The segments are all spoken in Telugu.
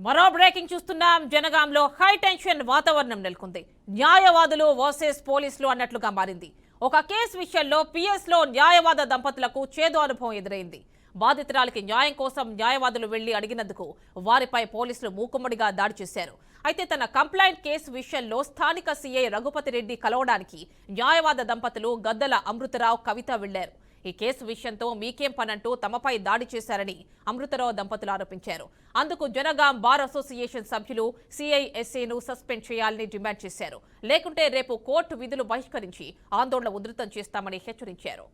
మరో బ్రేకింగ్ చూస్తున్నాం. జనగాంలో హై టెన్షన్ వాతావరణం నెలకొంది. న్యాయవాదులు వర్సెస్ పోలీసులు అన్నట్లుగా మారింది. ఒక కేసు విషయంలో పిఎస్ లో న్యాయవాద దంపతులకు చేదు అనుభవం ఎదురైంది. బాధితురాలికి న్యాయం కోసం న్యాయవాదులు వెళ్లి అడిగినందుకు వారిపై పోలీసులు మూకుమ్మడిగా దాడి చేశారు. అయితే తన కంప్లైంట్ కేసు విషయంలో స్థానిక సీఐ రఘుపతి రెడ్డి కలవడానికి న్యాయవాద దంపతులు గద్దల అమృతరావు, కవిత వెళ్లారు. ఈ కేసు విషయంతో మీకేం పనంటూ తమపై దాడి చేశారని అమృతరావు దంపతులు ఆరోపించారు. అందుకు జనగాం బార్ అసోసియేషన్ సభ్యులు సిఐఎస్ఏను సస్పెండ్ చేయాలని డిమాండ్ చేశారు. లేకుంటే రేపు కోర్టు విధులు బహిష్కరించి ఆందోళన ఉధృతం చేస్తామని హెచ్చరించారు.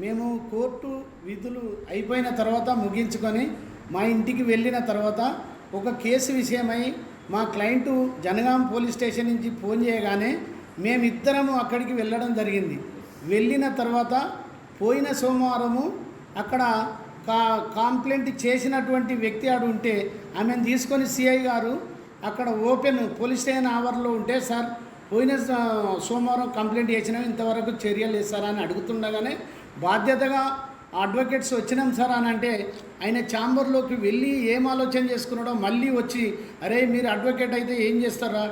మేము కోర్టు విధులు అయిపోయిన తర్వాత ముగించుకొని మా ఇంటికి వెళ్ళిన తర్వాత ఒక కేసు విషయమై మా క్లయింటు జనగాం పోలీస్ స్టేషన్ నుంచి ఫోన్ చేయగానే మేమిద్దరము అక్కడికి వెళ్ళడం జరిగింది. వెళ్ళిన తర్వాత పోయిన సోమవారము అక్కడ కంప్లైంట్ చేసినటువంటి వ్యక్తి ఆడు ఉంటే ఆమెను తీసుకొని సిఐ గారు అక్కడ ఓపెన్ పోలీస్ స్టేషన్ ఆవర్లో ఉంటే, సార్ పోయిన సోమవారం కంప్లైంట్ చేసినాం, ఇంతవరకు చర్యలు వేస్తారా అని అడుగుతుండగానే బాధ్యతగా అడ్వకేట్స్ వచ్చినాం సార్ అని అంటే ఆయన ఛాంబర్లోకి వెళ్ళి ఏం ఆలోచన చేసుకున్నాడో మళ్ళీ వచ్చి, అరే మీరు అడ్వకేట్ అయితే ఏం చేస్తారా,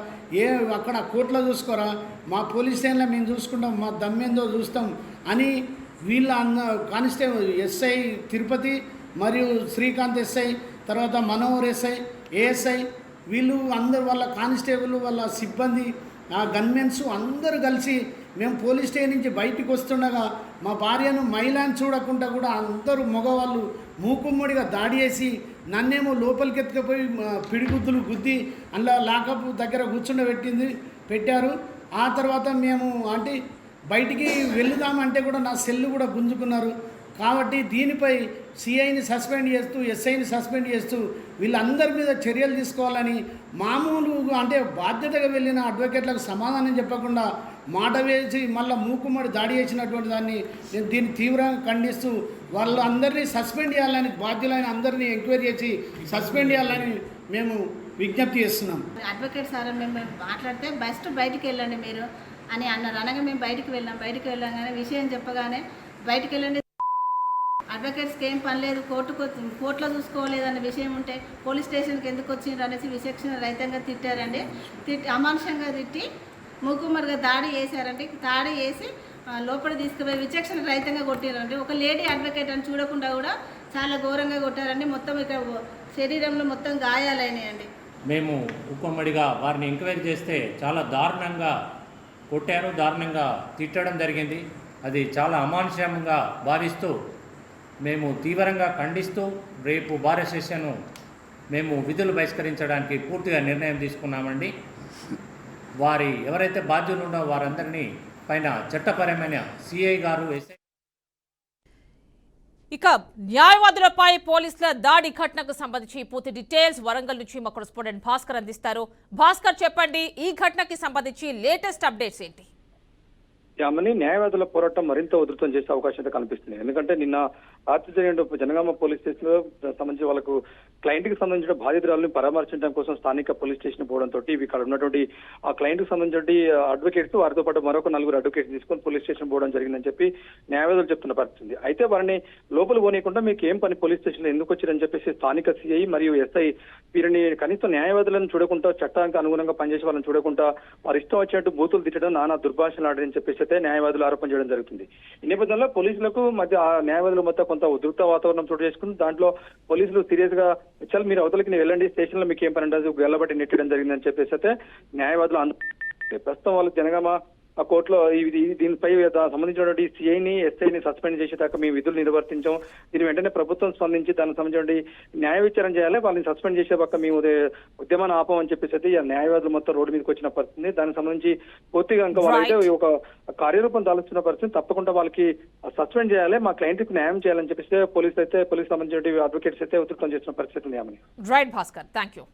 అక్కడ కోర్టులో చూసుకోరా, మా పోలీస్ స్టేషన్లో మేము చూసుకుంటాం, మా దమ్మేందో చూస్తాం అని వీళ్ళ కానిస్టేబుల్ ఎస్ఐ తిరుపతి మరియు శ్రీకాంత్ ఎస్ఐ, తర్వాత మనోహర్ ఎస్ఐ, ఏఎస్ఐ, వీళ్ళు అందరు వాళ్ళ కానిస్టేబుల్ వాళ్ళ సిబ్బంది ఆ గన్మెన్స్ అందరూ కలిసి మేము పోలీస్ స్టేషన్ నుంచి బయటికి వస్తుండగా మా భార్యను మహిళను చూడకుండా కూడా అందరూ మగవాళ్ళు మూకుమ్మడిగా దాడి చేసి నన్నేమో లోపలికి ఎత్తుకుపోయి పిడిగుద్దులు గుద్ది అందులో లాకప్ దగ్గర పెట్టారు. ఆ తర్వాత మేము అంటే బయటికి వెళ్దామంటే కూడా నా సెల్లు కూడా గుంజుకున్నారు. కాబట్టి దీనిపై సిఐని సస్పెండ్ చేస్తూ ఎస్ఐని సస్పెండ్ చేస్తూ వీళ్ళందరి మీద చర్యలు తీసుకోవాలని, మామూలు అంటే బాధ్యతగా వెళ్ళిన అడ్వకేట్లకు సమాధానం చెప్పకుండా మాట వేసి మళ్ళీ మూకుమ్మడి దాడి చేసినటువంటి దాన్ని నేను దీన్ని తీవ్రంగా ఖండిస్తూ వాళ్ళందరినీ సస్పెండ్ చేయాలని, బాధ్యులైన అందరినీ ఎంక్వైరీ చేసి సస్పెండ్ చేయాలని మేము విజ్ఞప్తి చేస్తున్నాం. అడ్వకేట్ సార్ మేము మాట్లాడితే బెస్ట్ బయటికి వెళ్ళండి మీరు అని అన్నారు. అనగా మేము బయటికి వెళ్ళగానే విషయం చెప్పగానే బయటికి వెళ్ళండి, అడ్వకేట్స్కి ఏం పని లేదు, కోర్టులో చూసుకోలేదన్న విషయం ఉంటే పోలీస్ స్టేషన్కి ఎందుకు వచ్చిండ్రు అనేసి విచక్షణ రహితంగా తిట్టారండి. అమానుషంగా తిట్టి మూకుమ్మడిగా దాడి చేశారండి. దాడి చేసి లోపల తీసుకుపోయి విచక్షణ రహితంగా కొట్టారండి. ఒక లేడీ అడ్వకేట్ అని చూడకుండా కూడా చాలా ఘోరంగా కొట్టారండి. మొత్తం ఇక్కడ శరీరంలో మొత్తం గాయాలైనాయండి. మేము ఉక్కుమ్మడిగా వారిని ఎంక్వైరీ చేస్తే చాలా దారుణంగా కొట్టారు, దారుణంగా తిట్టడం జరిగింది. అది చాలా అమానుషంగా భావిస్తూ మేము తీవ్రంగా ఖండిస్తూ రేపు బార్ అసోసియేషన్ మేము విధులు బహిష్కరించడానికి పూర్తిగా నిర్ణయం తీసుకున్నామండి. వారి ఎవరైతే బాధ్యులు ఉన్నారో వారందరినీ పైన చట్టపరమైన సిఐ గారు ఎస్ఐ. ఇక న్యాయవాదులపై పోలీసుల దాడి ఘటనకు సంబంధించి పూర్తి డీటెయిల్స్ వరంగల్ నుంచి మా కరెస్పాండెంట్ భాస్కర్ అందిస్తారు. భాస్కర్, చెప్పండి, ఈ ఘటనకి సంబంధించి లేటెస్ట్ అప్డేట్స్ ఏంటి? ఆమెని న్యాయవాదుల పోరాటం మరింత ఉధృతం చేసే అవకాశం అయితే కనిపిస్తుంది. ఎందుకంటే నిన్న రాత్రి జరిగిన జనగామ పోలీస్ స్టేషన్ లో సంబంధించి వాళ్ళకు క్లయింట్ కి సంబంధించిన బాధితురాలను పరామర్శించడం కోసం స్థానిక పోలీస్ స్టేషన్ పోవడంతో ఇక్కడ ఉన్నటువంటి ఆ క్లయింట్ కి సంబంధించిన అడ్వకేట్స్, వారితో పాటు మరొక 4 అడ్వకేట్స్ తీసుకొని పోలీస్ స్టేషన్ పోవడం జరిగిందని చెప్పి న్యాయవాదులు చెప్తున్న పరిస్థితి. అయితే వారిని లోపల పోనీయకుండా మీకు ఏం పని పోలీస్ స్టేషన్ లో ఎందుకు వచ్చారని చెప్పేసి స్థానిక సిఐ మరియు ఎస్ఐ వీరిని కనీసం న్యాయవాదులను చూడకుండా, చట్టానికి అనుగుణంగా పనిచేసే వాళ్ళని చూడకుండా వారి ఇష్టం వచ్చినట్టు బూతులు తిట్టడం, నానా దుర్భాషలు ఆడని చెప్పేసి అయితే న్యాయవాదులు ఆరోపణ చేయడం జరుగుతుంది. ఈ నేపథ్యంలో పోలీసులకు మధ్య ఆ న్యాయవాదుల మధ్య కొంత ఉధృత వాతావరణం చోటు చేసుకుని దాంట్లో పోలీసులు సీరియస్ గా చాలా మీరు అవతలకి వెళ్ళండి, స్టేషన్ లో మీకు ఏం పని ఉండదు, వెళ్ళబట్టి నెట్టడం జరిగిందని చెప్పేసి అయితే న్యాయవాదులు ప్రస్తుతం వాళ్ళు జనగామ ఆ కోర్టులో దీనిపై సంబంధించినటువంటి సిఐని ఎస్ఐని సస్పెండ్ చేసేదాకా మేము విధులు నిర్వర్తించాం, దీని వెంటనే ప్రభుత్వం స్పందించి దానికి సంబంధించిన న్యాయ విచారణ చేయాలి, వాళ్ళని సస్పెండ్ చేసే పక్క మేము ఉద్యమాన్ని ఆపమని చెప్పేసి న్యాయవాదులు మొత్తం రోడ్డు మీదకి వచ్చిన పరిస్థితి. దానికి సంబంధించి పూర్తిగా ఇంకా వాళ్ళైతే ఒక కార్యరూపం దాల్చున్న పరిస్థితి. తప్పకుండా వాళ్ళకి సస్పెండ్ చేయాలి, మా క్లయింట్ కి న్యాయం చేయాలని చెప్పేసి పోలీస్ సంబంధించిన అడ్వకేట్స్ అయితే ఉధృతం చేసిన పరిస్థితి ఉంది. Right Bhaskar, thank you.